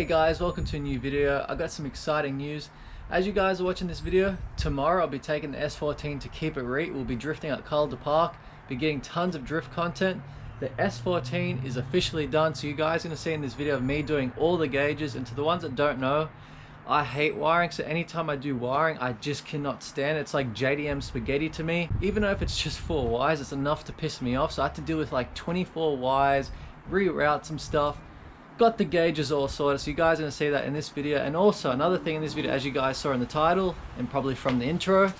guys, welcome to a new video. I got some exciting news. As you guys are watching this video, tomorrow I'll be taking the S14 to Keep It Reet. We'll be drifting at Calder Park, be getting tons of drift content. The S14 is officially done, so you guys are going to see in this video of me doing all the gauges. And to the ones that don't know, I hate wiring, so anytime I do wiring I just cannot stand it. It's like JDM spaghetti to me. Even though if it's just 4 wires, it's enough to piss me off, so I have to deal with like 24 wires, reroute some stuff. Got the gauges all sorted, so you guys are going to see that in this video. And also another thing in this video, as you guys saw in the title and probably from the intro,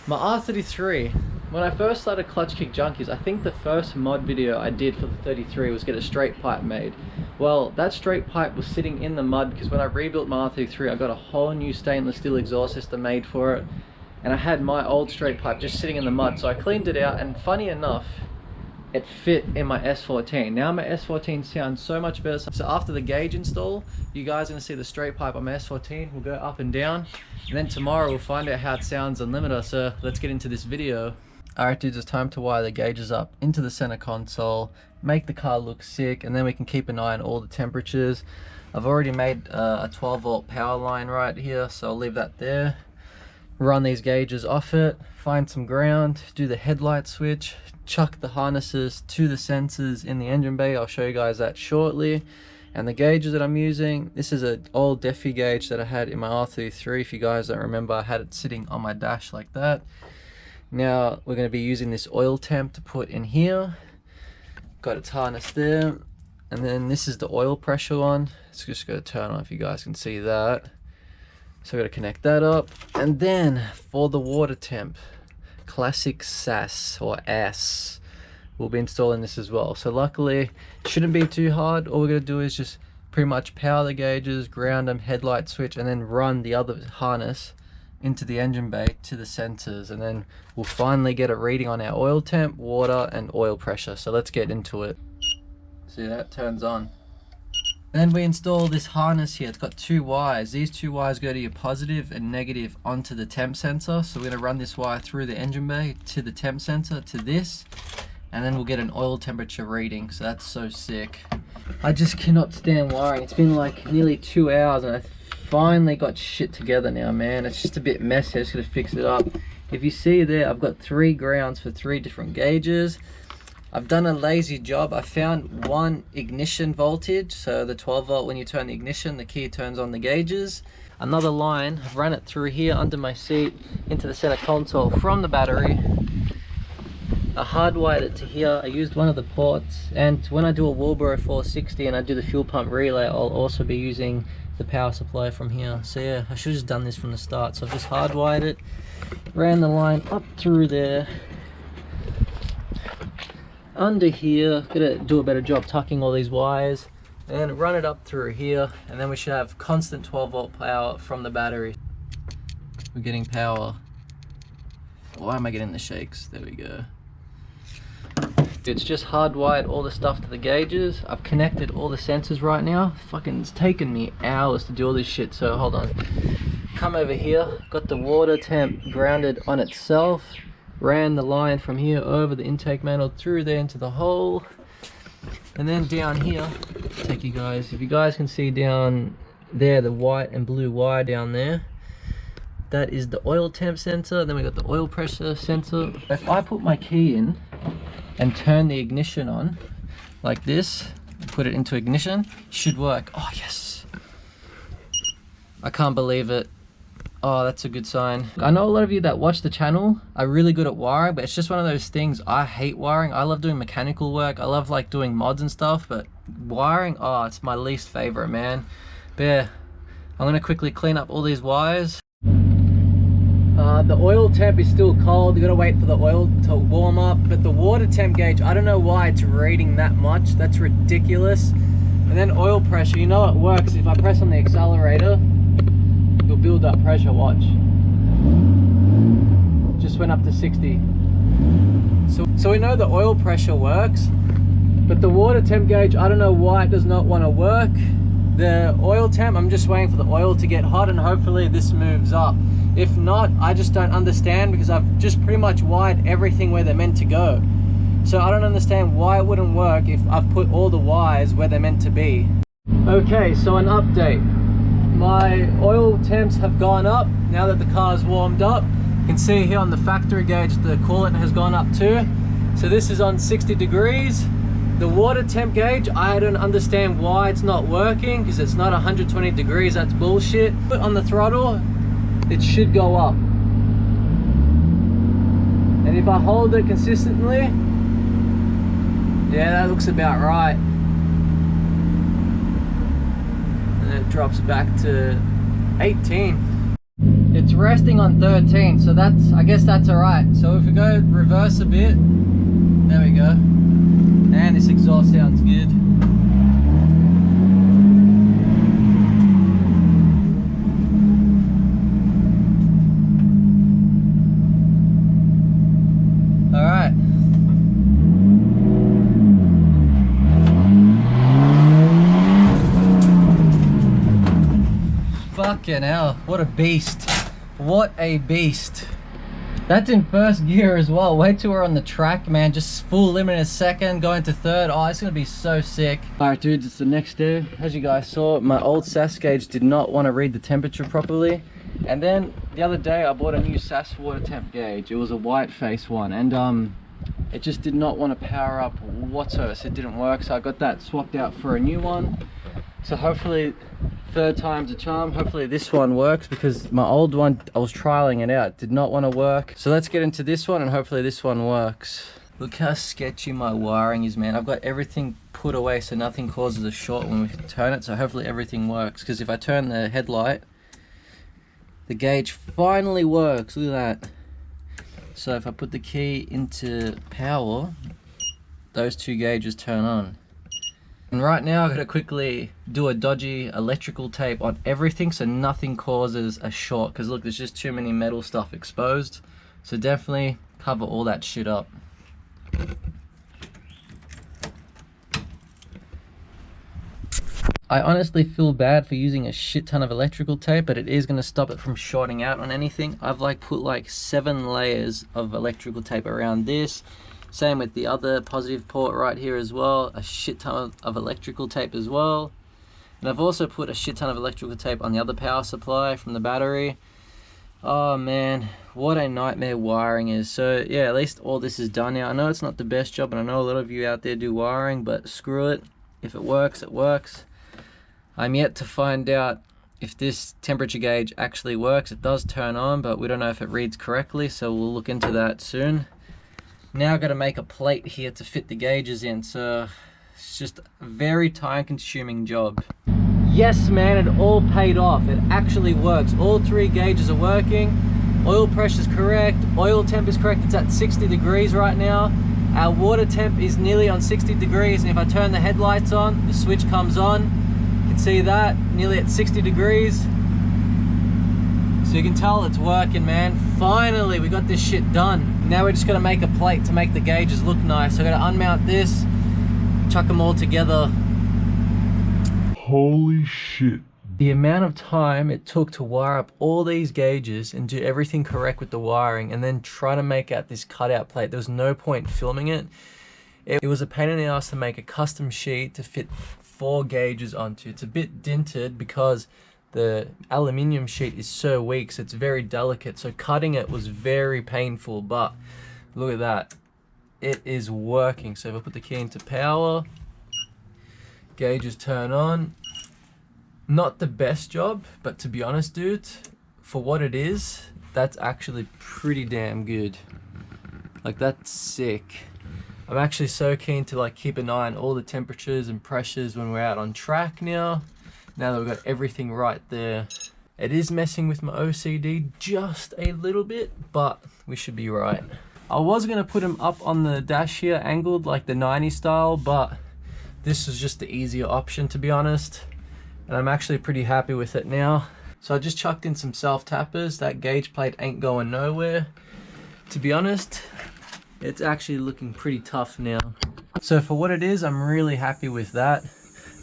my R33, when I first started Clutch Kick Junkies, I think the first mod video I did for the 33 was get a straight pipe made. Well, that straight pipe was sitting in the mud because when I rebuilt my R33 I got a whole new stainless steel exhaust system made for it, and I had my old straight pipe just sitting in the mud. So I cleaned it out, and funny enough, it fit in my S14. Now my S14 sounds so much better. So after the gauge install, you guys are going to see the straight pipe on my S14 will go up and down, and then tomorrow we'll find out how it sounds on limiter. So let's get into this video. Alright dudes, it's time to wire the gauges up into the center console, make the car look sick, and then we can keep an eye on all the temperatures. I've already made a 12 volt power line right here, so I'll leave that there. Run these gauges off it, find some ground, do the headlight switch, chuck the harnesses to the sensors in the engine bay. I'll show you guys that shortly. And the gauges that I'm using, this is an old Defi gauge that I had in my R33. If you guys don't remember, I had it sitting on my dash like that. Now we're going to be using this oil temp to put in here. Got its harness there, and then this is the oil pressure one. It's just going to turn on if you guys can see that. So we're going to connect that up, and then for the water temp, classic SAS or S, we'll be installing this as well. So luckily it shouldn't be too hard. All we're going to do is just pretty much power the gauges, ground them, headlight switch, and then run the other harness into the engine bay to the sensors, and then we'll finally get a reading on our oil temp, water, and oil pressure. So let's get into it. See, that turns on. And then we install this harness here. It's got 2 wires. These 2 wires go to your positive and negative onto the temp sensor. So we're going to run this wire through the engine bay to the temp sensor to this, and then we'll get an oil temperature reading. So that's so sick. I just cannot stand wiring. It's been like nearly 2 hours and I finally got shit together now, man. It's just a bit messy. I just gotta fix it up. If you see there, I've got 3 grounds for 3 different gauges. I've done a lazy job. I found one ignition voltage, so the 12 volt, when you turn the ignition, the key turns on the gauges. Another line, I've run it through here under my seat into the center console from the battery. I hardwired it to here. I used one of the ports, and when I do a Wilbur 460 and I do the fuel pump relay, I'll also be using the power supply from here. So yeah, I should have just done this from the start. So I've just hardwired it, ran the line up through there, under here. Gotta do a better job tucking all these wires, and run it up through here, and then we should have constant 12 volt power from the battery. We're getting power. Why am I getting the shakes? There we go. It's just hardwired all the stuff to the gauges. I've connected all the sensors right now. Fucking, it's taken me hours to do all this shit. So hold on, come over here, got the water temp grounded on itself, ran the line from here over the intake mantle through there into the hole, and then down here, take you guys, if you guys can see down there, the white and blue wire down there, that is the oil temp sensor. Then we got the oil pressure sensor. If I put my key in and turn the ignition on like this, put it into ignition, should work. Oh yes, I can't believe it. Oh, that's a good sign. I know a lot of you that watch the channel are really good at wiring, but it's just one of those things. I hate wiring. I love doing mechanical work. I love like doing mods and stuff, but wiring, oh, it's my least favorite, man. But yeah, I'm gonna quickly clean up all these wires. The oil temp is still cold. You gotta wait for the oil to warm up, but the water temp gauge, I don't know why it's reading that much. That's ridiculous. And then oil pressure, you know it works. If I press on the accelerator, you'll build up pressure. Watch, just went up to 60. So we know the oil pressure works, but the water temp gauge, I don't know why it does not want to work. The oil temp, I'm just waiting for the oil to get hot and hopefully this moves up. If not, I just don't understand, because I've just pretty much wired everything where they're meant to go. So I don't understand why it wouldn't work if I've put all the wires where they're meant to be. Okay, so an update. My oil temps have gone up now that the car's warmed up. You can see here on the factory gauge the coolant has gone up too. So this is on 60 degrees. The water temp gauge, I don't understand why it's not working, because it's not 120 degrees, that's bullshit. But on the throttle, it should go up. And if I hold it consistently, yeah, that looks about right. It drops back to 18. It's resting on 13, so that's, I guess that's all right. So if we go reverse a bit, there we go. And this exhaust sounds good. All right. Fucking hell, what a beast. What a beast. That's in first gear as well. Wait till we're on the track, man. Just full limit in a second, going to third. Oh, it's gonna be so sick. All right, dudes, it's the next day. As you guys saw, my old SAS gauge did not want to read the temperature properly. And then the other day I bought a new SAS water temp gauge. It was a white face one, and it just did not want to power up whatsoever, so it didn't work. So I got that swapped out for a new one. So hopefully, third time's a charm. Hopefully this one works, because my old one, I was trialing it out, did not want to work. So let's get into this one, and hopefully this one works. Look how sketchy my wiring is, man. I've got everything put away so nothing causes a short when we turn it. So hopefully everything works, because if I turn the headlight, the gauge finally works. Look at that. So if I put the key into power, those two gauges turn on. And right now I've got to quickly do a dodgy electrical tape on everything so nothing causes a short, because look, there's just too many metal stuff exposed. So definitely cover all that shit up. I honestly feel bad for using a shit ton of electrical tape, but it is going to stop it from shorting out on anything. I've put like 7 layers of electrical tape around this. Same with the other positive port right here as well. A shit ton of electrical tape as well. And I've also put a shit ton of electrical tape on the other power supply from the battery. Oh man, what a nightmare wiring is. So yeah, at least all this is done now. I know it's not the best job, and I know a lot of you out there do wiring, but screw it. If it works, it works. I'm yet to find out if this temperature gauge actually works. It does turn on, but we don't know if it reads correctly, so we'll look into that soon. Now I've got to make a plate here to fit the gauges in, so it's just a very time-consuming job. Yes, man, it all paid off. It actually works. All 3 gauges are working. Oil pressure is correct. Oil temp is correct. It's at 60 degrees right now. Our water temp is nearly on 60 degrees, and if I turn the headlights on, the switch comes on. You can see that, nearly at 60 degrees. So you can tell it's working, man. Finally, we got this shit done. Now we're just gonna make a plate to make the gauges look nice. So I gotta unmount this, chuck them all together. Holy shit. The amount of time it took to wire up all these gauges and do everything correct with the wiring, and then try to make out this cutout plate. There was no point filming it. It was a pain in the ass to make a custom sheet to fit 4 gauges onto. It's a bit dinted because the aluminium sheet is so weak, so it's very delicate. So cutting it was very painful, but look at that. It is working. So if I put the key into power, gauges turn on. Not the best job, but to be honest, dude, for what it is, that's actually pretty damn good. Like, that's sick. I'm actually so keen to keep an eye on all the temperatures and pressures when we're out on track now that we've got everything right there. It is messing with my OCD just a little bit, but we should be right. I was gonna put them up on the dash here, angled like the 90 style, but this was just the easier option, to be honest. And I'm actually pretty happy with it now. So I just chucked in some self-tappers. That gauge plate ain't going nowhere. To be honest, it's actually looking pretty tough now. So for what it is, I'm really happy with that.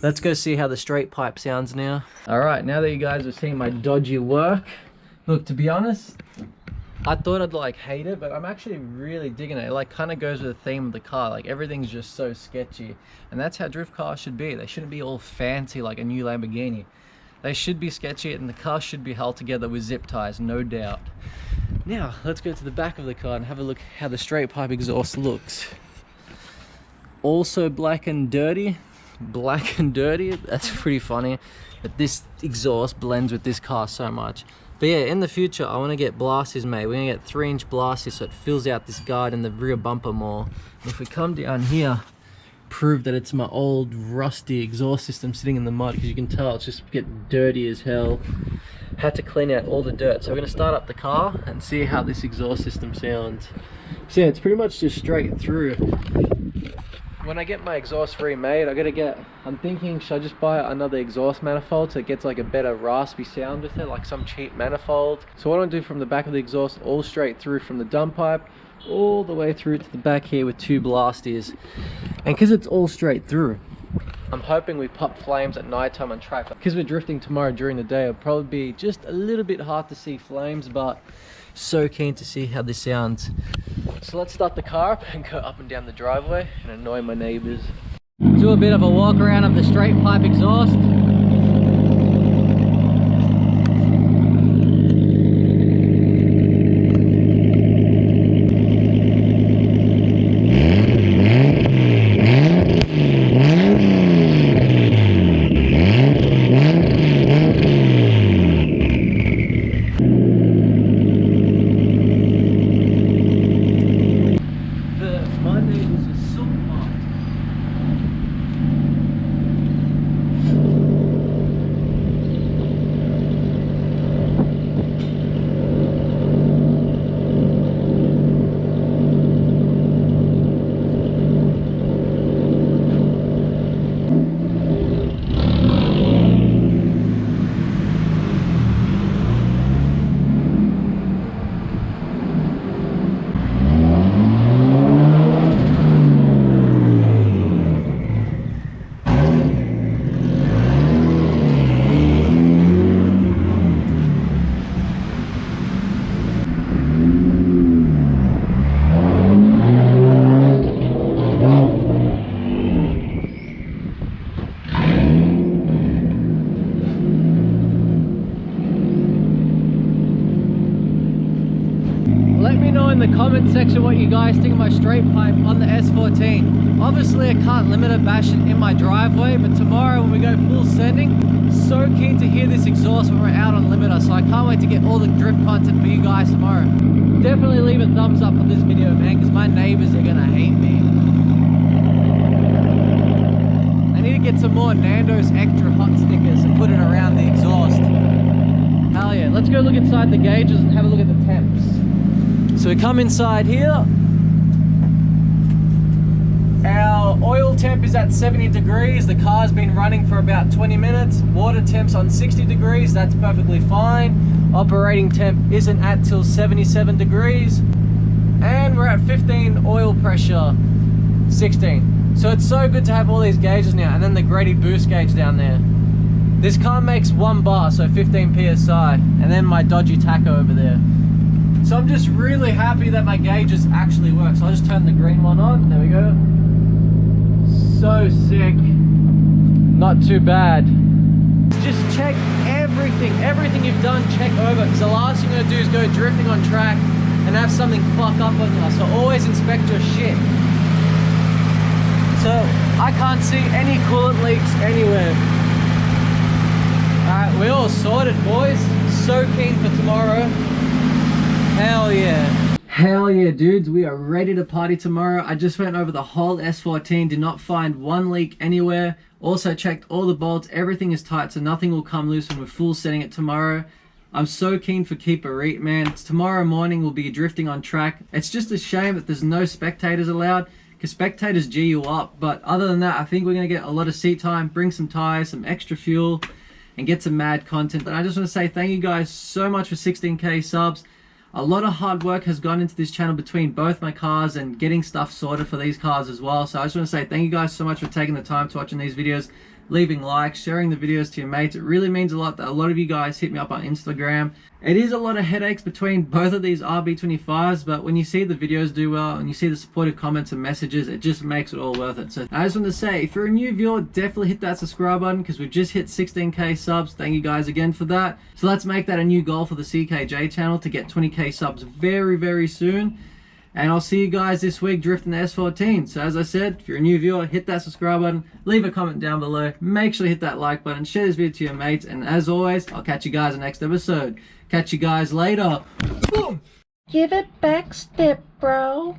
Let's go see how the straight pipe sounds now. All right, now that you guys are seeing my dodgy work, look, to be honest, I thought I'd like hate it, but I'm actually really digging it. It like kind of goes with the theme of the car. Like everything's just so sketchy, and that's how drift cars should be. They shouldn't be all fancy like a new Lamborghini. They should be sketchy, and the car should be held together with zip ties, no doubt. Now let's go to the back of the car and have a look how the straight pipe exhaust looks. Also black and dirty. That's pretty funny, but this exhaust blends with this car so much. But yeah, in the future I want to get blasters made. We're gonna get 3-inch blasters so it fills out this guard in the rear bumper more. And if we come down here, prove that it's my old rusty exhaust system sitting in the mud, because you can tell it's just getting dirty as hell. Had to clean out all the dirt. So we're gonna start up the car and see how this exhaust system sounds. So yeah, it's pretty much just straight through. When I get my exhaust remade, I'm thinking, should I just buy another exhaust manifold so it gets like a better raspy sound with it, like some cheap manifold. So what I'm gonna do from the back of the exhaust, all straight through from the dump pipe, all the way through to the back here with 2 blasters. And because it's all straight through, I'm hoping we pop flames at night time on track. Because we're drifting tomorrow during the day, it'll probably be just a little bit hard to see flames, but so keen to see how this sounds. So let's start the car up and go up and down the driveway and annoy my neighbors. Do a bit of a walk around of the straight pipe exhaust. Let me know in the comment section what you guys think of my straight pipe on the S14. Obviously I can't limiter bash it in my driveway, but tomorrow when we go full sending, so keen to hear this exhaust when we're out on limiter, so I can't wait to get all the drift content for you guys tomorrow. Definitely leave a thumbs up on this video, man, because my neighbors are gonna hate me. I need to get some more Nando's extra hot stickers and put it around the exhaust. Hell yeah, let's go look inside the gauges and have a look at the temps. So we come inside here. Our oil temp is at 70 degrees. The car's been running for about 20 minutes. Water temp's on 60 degrees. That's perfectly fine. Operating temp isn't at till 77 degrees. And we're at 15 oil pressure, 16. So it's so good to have all these gauges now. And then the Grady boost gauge down there. This car makes 1 bar, so 15 PSI. And then my dodgy tacho over there. So I'm just really happy that my gauges actually work. So I'll just turn the green one on. There we go. So sick. Not too bad. Just check everything you've done, check over. Because the last thing you're gonna do is go drifting on track and have something fuck up on you. So always inspect your shit. So I can't see any coolant leaks anywhere. Alright, we're all sorted, boys. So keen for tomorrow. Hell yeah. Hell yeah, dudes. We are ready to party tomorrow. I just went over the whole S14. Did not find one leak anywhere. Also checked all the bolts. Everything is tight, so nothing will come loose when we're full setting it tomorrow. I'm so keen for Keep a Reet, man. It's tomorrow morning. We'll be drifting on track. It's just a shame that there's no spectators allowed, because spectators G you up. But other than that, I think we're going to get a lot of seat time, bring some tires, some extra fuel, and get some mad content. But I just want to say thank you guys so much for 16K subs. A lot of hard work has gone into this channel between both my cars and getting stuff sorted for these cars as well. So I just want to say thank you guys so much for taking the time to watching these videos. leaving likes, sharing the videos to your mates. It really means a lot that a lot of you guys hit me up on Instagram. It is a lot of headaches between both of these RB25s, but when you see the videos do well and you see the supportive comments and messages, it just makes it all worth it. So I just want to say, if you're a new viewer, definitely hit that subscribe button because we've just hit 16k subs. Thank you guys again for that. So let's make that a new goal for the CKJ channel to get 20k subs very, very soon. And I'll see you guys this week drifting the S14. So as I said, if you're a new viewer, hit that subscribe button, leave a comment down below, make sure you hit that like button, share this video to your mates, and as always, I'll catch you guys in the next episode. Catch you guys later. Boom! Give it back, step bro.